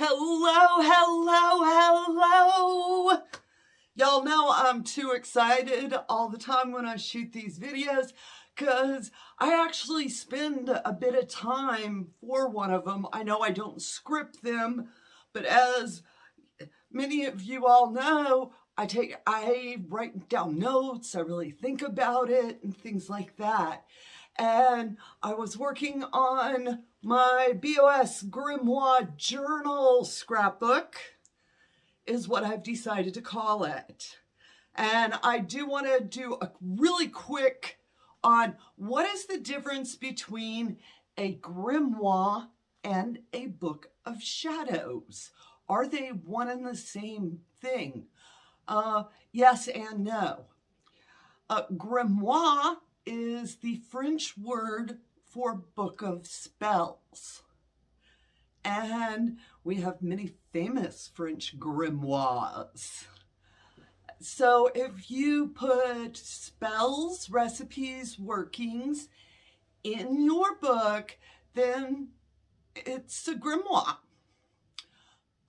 Hello, hello, hello. Y'all know I'm too excited all the time when I shoot these videos because I actually spend a bit of time for one of them. I know I don't script them, but as many of you all know, I write down notes, I really think about it and things like that. And I was working on my BOS Grimoire journal scrapbook, is what I've decided to call it. And I do want to do a really quick on what is the difference between a grimoire and a book of shadows. Are they one and the same thing? Yes and no. Grimoire is the French word for book of spells. And we have many famous French grimoires. So if you put spells, recipes, workings in your book, then it's a grimoire.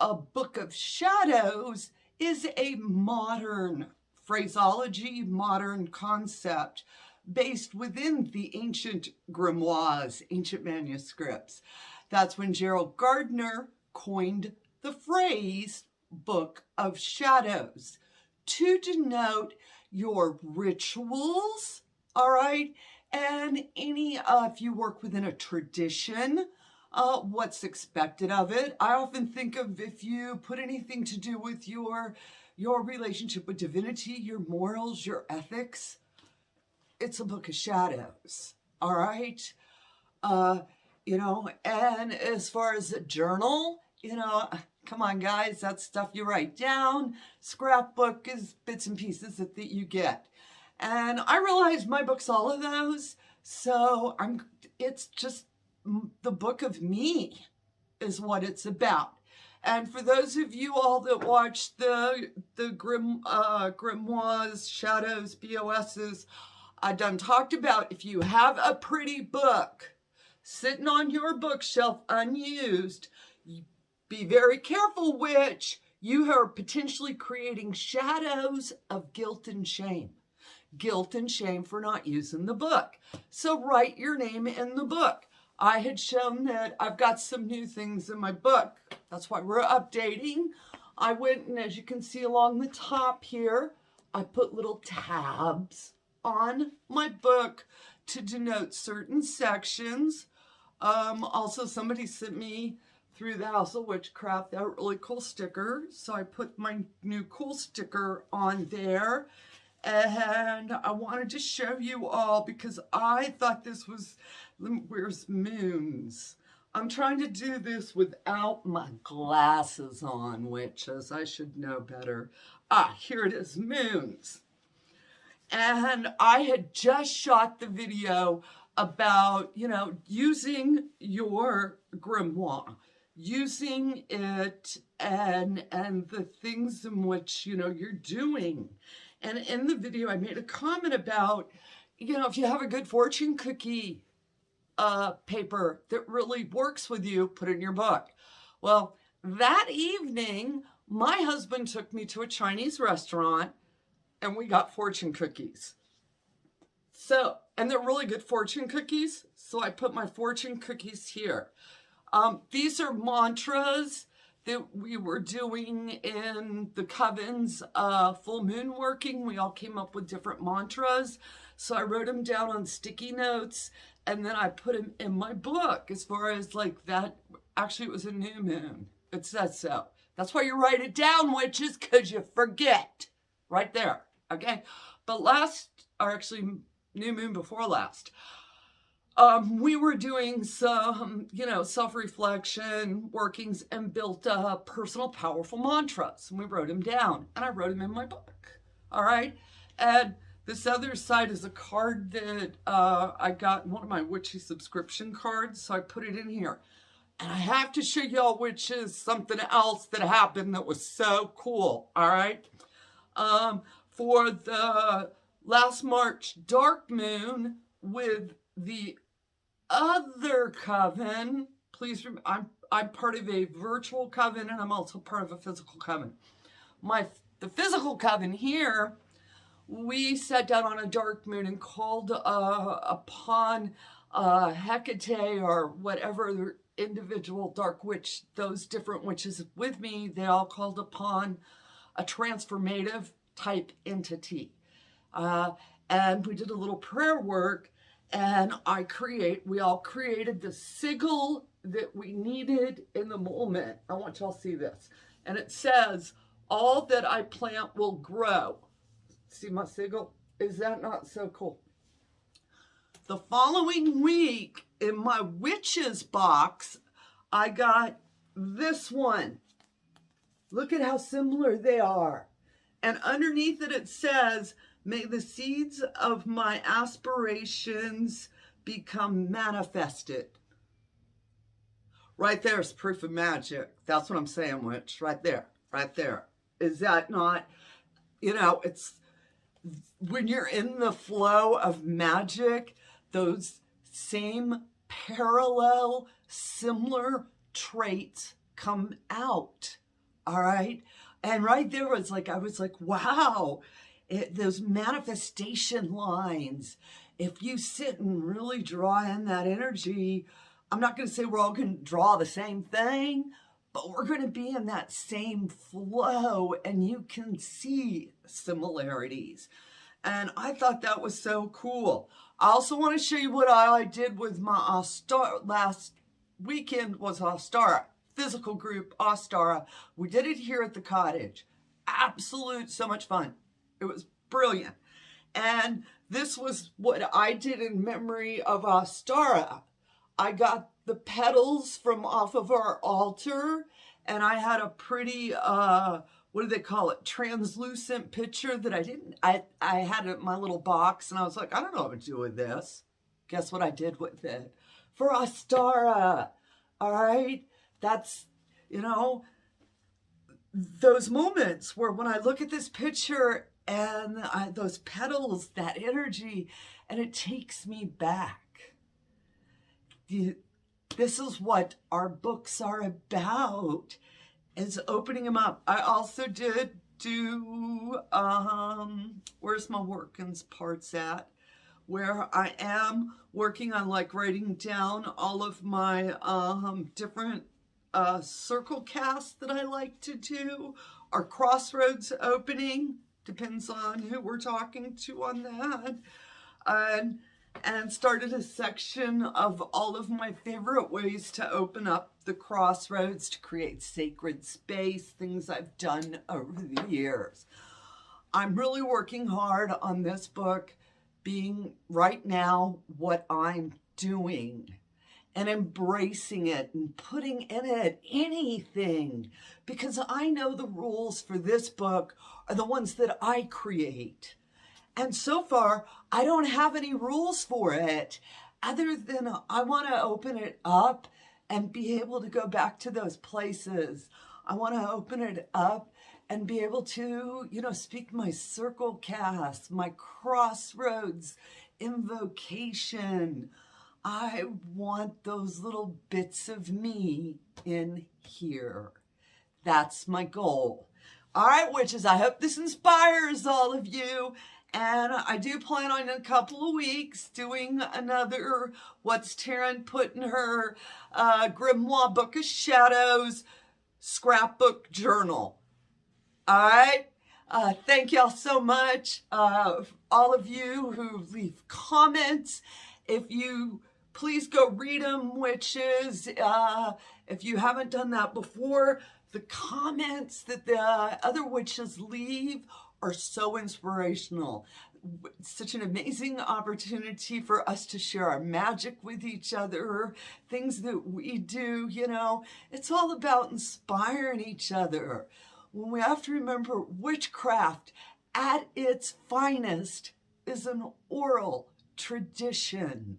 A book of shadows is a modern phraseology, modern concept based within the ancient grimoires, ancient manuscripts. That's when Gerald Gardner coined the phrase book of shadows to denote your rituals, all right? And any, if you work within a tradition, what's expected of it. I often think of if you put anything to do with your relationship with divinity, your morals, your ethics, it's a book of shadows, all right? You know, and as far as a journal, you know, come on guys, that's stuff you write down. Scrapbook is bits and pieces that you get. And I realize my book's all of those, so it's just the book of me is what it's about. And for those of you all that watch the grimoires, shadows, BOSs, I done talked about if you have a pretty book sitting on your bookshelf unused, be very careful, witch. You are potentially creating shadows of guilt and shame. Guilt and shame for not using the book. So write your name in the book. I had shown that I've got some new things in my book. That's why we're updating. I went and, as you can see along the top here, I put little tabs on my book to denote certain sections. Also, somebody sent me through the House of Witchcraft that really cool sticker. So I put my new cool sticker on there. And I wanted to show you all because I thought this was, where's moons? I'm trying to do this without my glasses on, witches. I should know better. Ah, here it is, moons. And I had just shot the video about, you know, using your grimoire, using it and the things in which, you know, you're doing. And in the video, I made a comment about, you know, if you have a good fortune cookie paper that really works with you, put it in your book. Well, that evening, my husband took me to a Chinese restaurant and we got fortune cookies. So, and they're really good fortune cookies. So I put my fortune cookies here. These are mantras that we were doing in the coven's full moon working. We all came up with different mantras. So I wrote them down on sticky notes and then I put them in my book as far as like that. Actually, it was a new moon. It says so. That's why you write it down, witches, because you forget. Right there. Okay. But new moon before last, we were doing some, you know, self-reflection workings and built personal powerful mantras. And we wrote them down and I wrote them in my book. All right. And this other side is a card that I got in one of my witchy subscription cards. So I put it in here. And I have to show y'all, witches, something else that happened that was so cool. All right. For the last March dark moon with the other coven, please remember, I'm part of a virtual coven, and I'm also part of a physical coven. The physical coven here, we sat down on a dark moon and called upon Hecate or whatever individual dark witch, those different witches with me, they all called upon a transformative type entity. And we did a little prayer work, and we all created the sigil that we needed in the moment. I want y'all to see this. And it says, all that I plant will grow. See my sigil? Is that not so cool? The following week, in my witches box, I got this one. Look at how similar they are. And underneath it says, may the seeds of my aspirations become manifested. Right there is proof of magic. That's what I'm saying, witch. Right there. Right there. Is that not, it's when you're in the flow of magic, those same parallel, similar traits come out. All right. And right there was I was like, wow, those manifestation lines. If you sit and really draw in that energy, I'm not going to say we're all going to draw the same thing, but we're going to be in that same flow, and you can see similarities. And I thought that was so cool. I also want to show you what I did with my Ostara. Last weekend was Ostara, physical group Ostara. We did it here at the cottage. Absolute, so much fun. It was brilliant. And this was what I did in memory of Ostara. I got the petals from off of our altar, and I had a pretty, what do they call it? Translucent picture that I had it in my little box, and I was like, I don't know what to do with this. Guess what I did with it? For Ostara. All right? That's, those moments where when I look at this picture and those petals, that energy, and it takes me back. This is what our books are about, is opening them up. I also did do, where's my workings parts at? Where I am working on writing down all of my different circle casts that I like to do. Our Crossroads opening, depends on who we're talking to on that. And started a section of all of my favorite ways to open up the crossroads to create sacred space, things I've done over the years. I'm really working hard on this book being right now what I'm doing and embracing it and putting in it anything, because I know the rules for this book are the ones that I create. And so far, I don't have any rules for it other than I want to open it up and be able to go back to those places. I want to open it up and be able to, speak my circle cast, my crossroads invocation. I want those little bits of me in here. That's my goal. All right, witches, I hope this inspires all of you. And I do plan on in a couple of weeks doing another What's Taren Put in Her Grimoire Book of Shadows Scrapbook Journal. All right? Thank y'all so much. All of you who leave comments, if you please go read them, witches. If you haven't done that before, the comments that the other witches leave are so inspirational. It's such an amazing opportunity for us to share our magic with each other, things that we do, It's all about inspiring each other. When we have to remember, witchcraft at its finest is an oral tradition.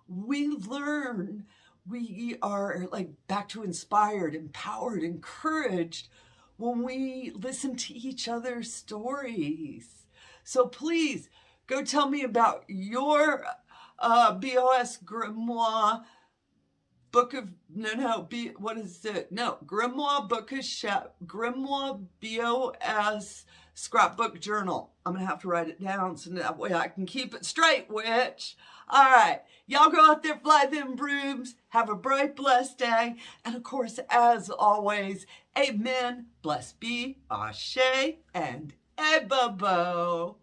We learn, we are back to inspired, empowered, encouraged when we listen to each other's stories. So please go tell me about your BOS Grimoire what is it? No, Grimoire Book of Grimoire BOS Scrapbook Journal. I'm going to have to write it down so that way I can keep it straight, witch. All right. Y'all go out there, fly them brooms. Have a bright, blessed day. And of course, as always, amen, blessed be, ashe, and ebabo.